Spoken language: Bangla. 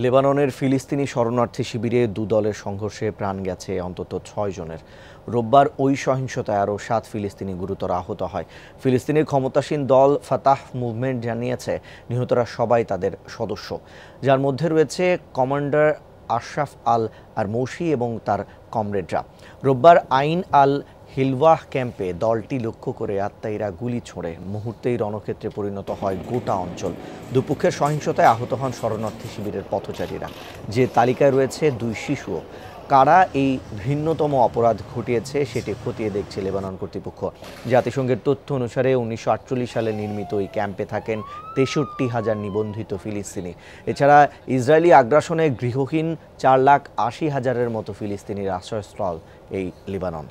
লেবাননের ফিলিস্তিনি শরণার্থী শিবিরে দুদলের সংঘর্ষে প্রাণ গেছে অন্তত ৬ জনের। রোববার ওই সহিংসতায় আরও ৭ ফিলিস্তিনি গুরুতর আহত হয়। ফিলিস্তিনের ক্ষমতাসীন দল ফাতাহ মুভমেন্ট জানিয়েছে নিহতরা সবাই তাদের সদস্য, যার মধ্যে রয়েছে কমান্ডার আশরাফ আল আরমৌশি এবং তার কমরেডরা। রোববার আইন আল হিলওয়াহ ক্যাম্পে দলটি লক্ষ্য করে আত্মাইরা গুলি ছোড়ে। মুহূর্তেই রণক্ষেত্রে পরিণত হয় গোটা অঞ্চল। দুপক্ষের সহিংসতায় আহত হন শরণার্থী শিবিরের পথচারীরা, যে তালিকায় রয়েছে 2 শিশুও। কারা এই ভিন্নতম অপরাধ ঘটিয়েছে সেটি খতিয়ে দেখছে লেবানন কর্তৃপক্ষ। জাতিসংঘের তথ্য অনুসারে 1948 সালে নির্মিত এই ক্যাম্পে থাকেন 63,000 নিবন্ধিত ফিলিস্তিনি। এছাড়া ইসরায়েলি আগ্রাসনে গৃহহীন 4,80,000-এর মতো ফিলিস্তিনির আশ্রয়স্থল এই লেবানন।